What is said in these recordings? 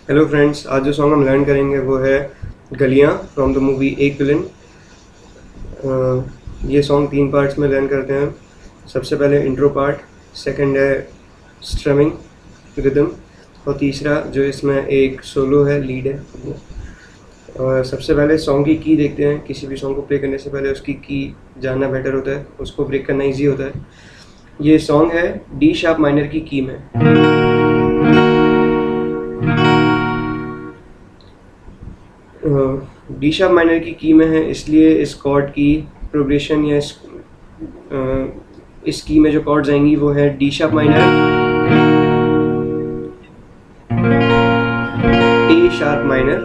Hello friends, आज जो song हम लर्न करेंगे वो है गलियां फ्रॉम द मूवी एक विलन। ये सॉन्ग 3 पार्ट्स में लर्न करते हैं। सबसे पहले इंट्रो पार्ट, सेकंड है स्ट्रमिंग रिदम, और तीसरा जो इसमें एक सोलो है, लीड है वो। सबसे पहले सॉन्ग की देखते हैं। किसी भी सॉन्ग को प्ले करने से पहले उसकी की जानना बेटर होता है, उसको ब्रेक करना ईजी होता है। ये सॉन्ग है डी शार्प माइनर की की में। डी शार्प माइनर की में है, इसलिए इस कॉर्ड की प्रोग्रेशन या इस की में जो कॉर्ड्स आएंगी वो है D sharp minor, A sharp minor,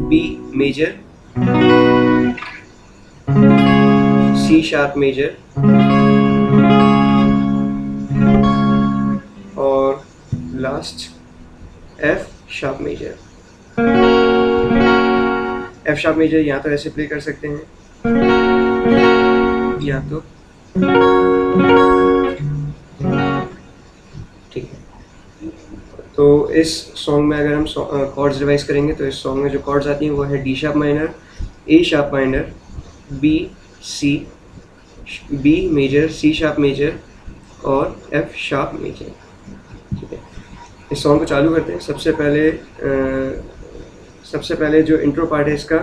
B major, C sharp major और last F sharp major. F sharp major या तो ऐसे प्ले कर सकते हैं या तो ठीक है। तो इस सॉन्ग में अगर हम कॉर्ड्स रिवाइज करेंगे तो इस सॉन्ग में जो कॉर्ड्स आती हैं वो है D sharp minor, A sharp minor, B C, B major, C sharp major और एफ शार्प मेजर। ठीक है, इस सॉन्ग को चालू करते हैं। सबसे पहले जो इंट्रो पार्ट है इसका,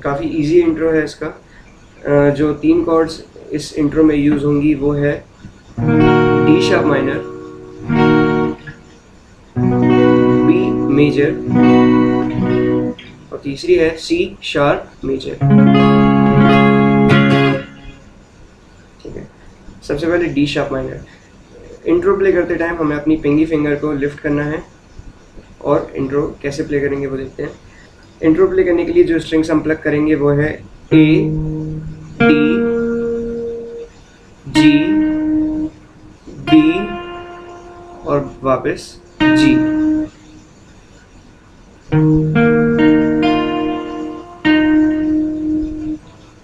काफ़ी इजी इंट्रो है इसका। जो 3 कॉर्ड्स इस इंट्रो में यूज़ होंगी वो है D sharp minor, B major और तीसरी है सी शार्प मेजर। ठीक है, सबसे पहले D sharp minor. Intro play करते टाइम हमें अपनी पिंगी फिंगर को लिफ्ट करना है, और इंट्रो कैसे प्ले करेंगे वो देखते हैं। इंट्रो प्ले करने के लिए जो स्ट्रिंग्स हम प्लग करेंगे वो है ए, डी, जी, बी और वापस जी।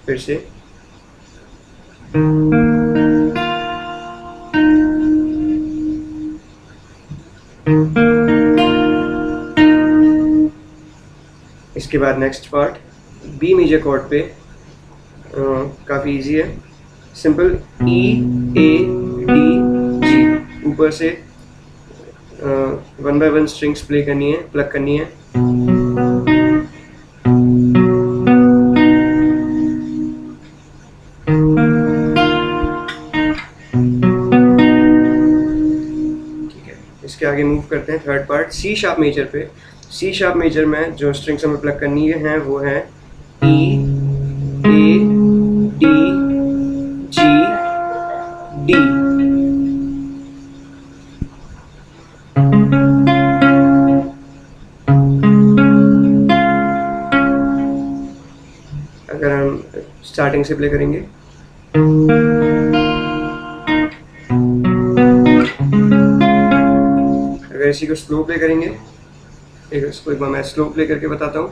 फिर से इसके बाद next part B major chord पे, काफ़ी इजी है, simple E A D G. ऊपर से 1 बाय 1 स्ट्रिंग्स प्ले करनी है, प्लग करनी है। ठीक है, इसके आगे मूव करते हैं third part C sharp major पे। सी शार्प मेजर में जो स्ट्रिंग्स हमें प्लग करनी है वो है ई ए डी जी डी। अगर हम स्टार्टिंग से प्ले करेंगे, अगर इसी को स्लो प्ले करेंगे, इसको एक बार मैं स्लो प्ले करके बताता हूँ।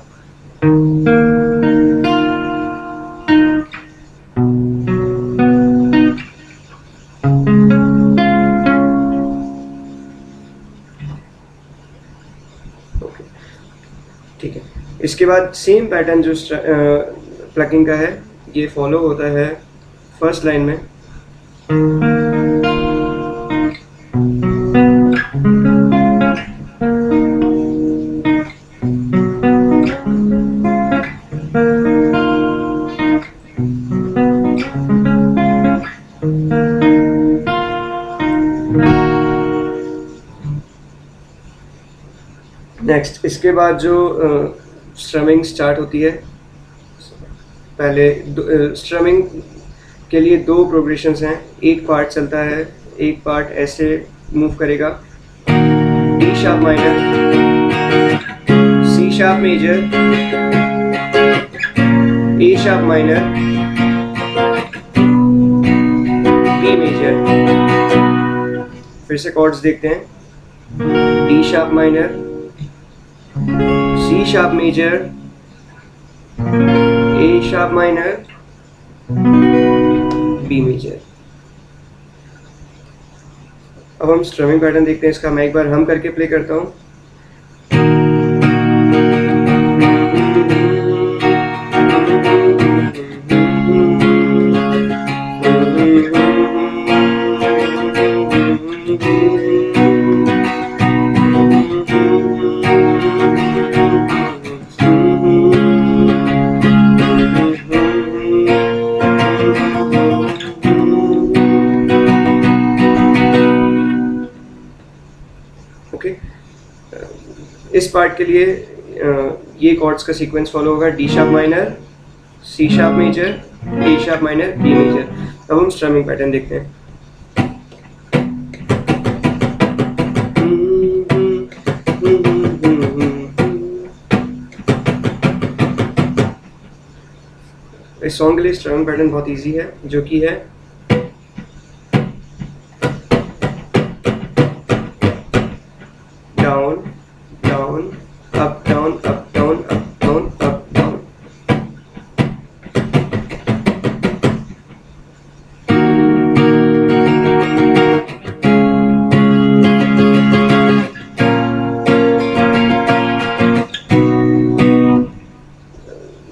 ओके, ठीक है। इसके बाद सेम पैटर्न जो प्लगिंग का है ये फॉलो होता है फर्स्ट लाइन में। नेक्स्ट इसके बाद जो स्ट्रमिंग स्टार्ट होती है, पहले स्ट्रमिंग के लिए 2 प्रोग्रेशंस हैं। एक पार्ट चलता है, एक पार्ट ऐसे मूव करेगा, D sharp minor, C sharp major, A sharp minor, B major. फिर से कॉर्ड्स देखते हैं, D sharp minor, C sharp major, A sharp minor, B major. अब हम स्ट्रमिंग पैटर्न देखते हैं इसका। मैं एक बार हम करके प्ले करता हूँ। ओके, इस पार्ट के लिए ये कॉर्ड्स का सीक्वेंस फॉलो होगा। D sharp minor, C sharp major, A sharp minor, B major. अब हम स्ट्रमिंग पैटर्न देखते हैं। इस सॉन्ग के लिए स्ट्रमिंग पैटर्न बहुत इजी है, जो कि है down down up down up down up down up down.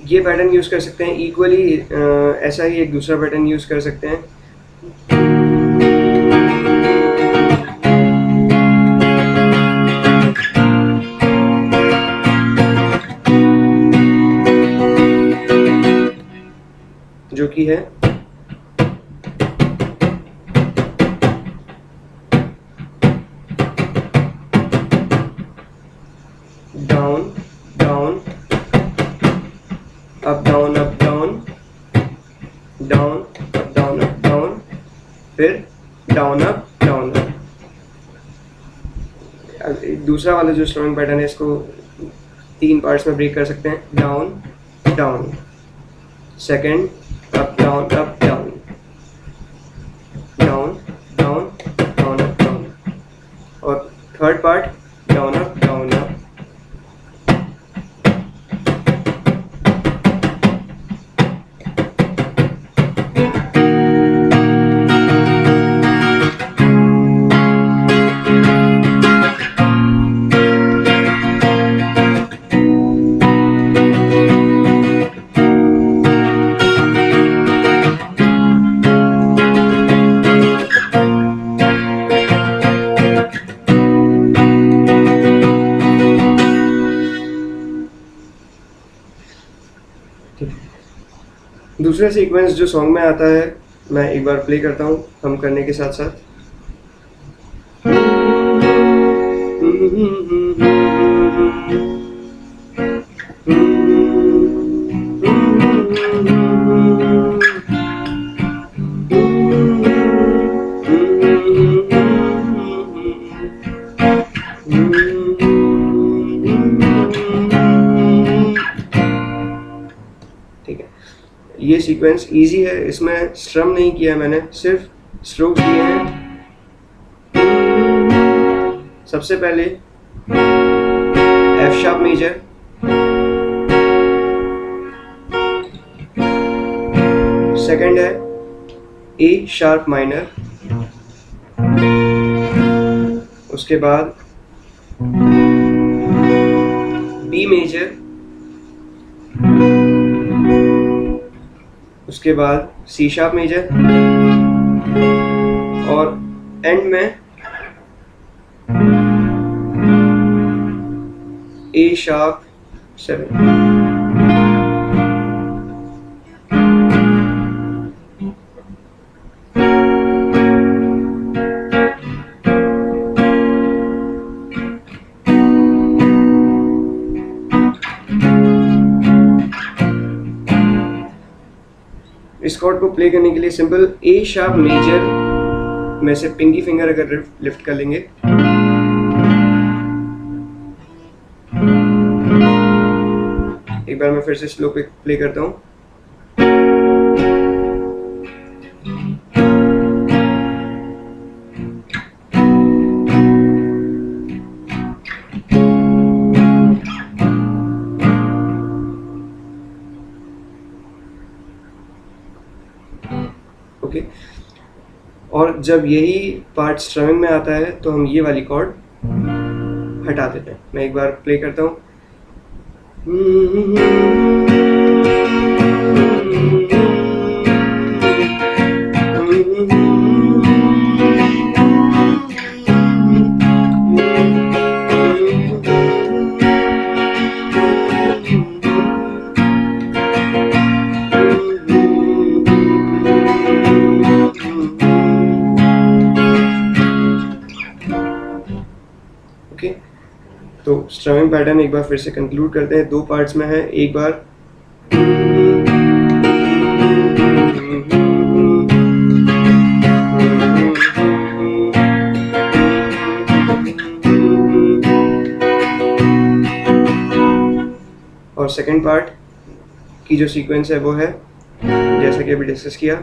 ये पैटर्न यूज कर सकते हैं इक्वली, ऐसा ही एक दूसरा पैटर्न यूज कर सकते हैं। जो कि है down down up down up down, down up down up down, फिर डाउन अप डाउन अप। दूसरा वाला जो स्ट्रमिंग पैटर्न है इसको 3 पार्ट्स में ब्रेक कर सकते हैं। Down down, second up down up down, down down down up down, और third part down up down up. दूसरा सीक्वेंस जो सॉन्ग में आता है, मैं एक बार प्ले करता हूँ हम करने के साथ साथ। ठीक है, ये सीक्वेंस इजी है, इसमें स्ट्रम नहीं किया है मैंने, सिर्फ स्ट्रोक्स दिए हैं। सबसे पहले एफ शार्प मेजर, सेकंड है ए शार्प माइनर, उसके बाद बी मेजर, उसके बाद सी शार्प मेजर, और एंड में ए शार्प 7। इस कॉर्ड को प्ले करने के लिए सिंपल ए शार्प मेजर में से पिंकी फिंगर अगर लिफ्ट कर लेंगे, एक बार मैं फिर से स्लो पे प्ले करता हूँ। और जब यही पार्ट स्ट्रमिंग में आता है तो हम ये वाली कॉर्ड हटा देते हैं। मैं एक बार प्ले करता हूँ। ओके, तो स्ट्रमिंग पैटर्न एक बार फिर से कंक्लूड करते हैं। दो पार्ट्स में है, एक बार और सेकंड पार्ट की जो सीक्वेंस है वो है जैसा कि अभी डिस्कस किया।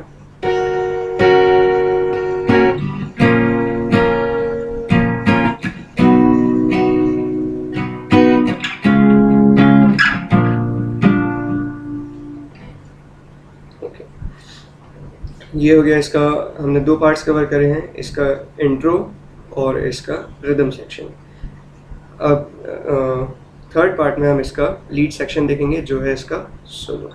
ये हो गया इसका, हमने दो पार्ट्स कवर करे हैं, इसका इंट्रो और इसका रिदम सेक्शन। अब थर्ड पार्ट में हम इसका लीड सेक्शन देखेंगे जो है इसका सोलो।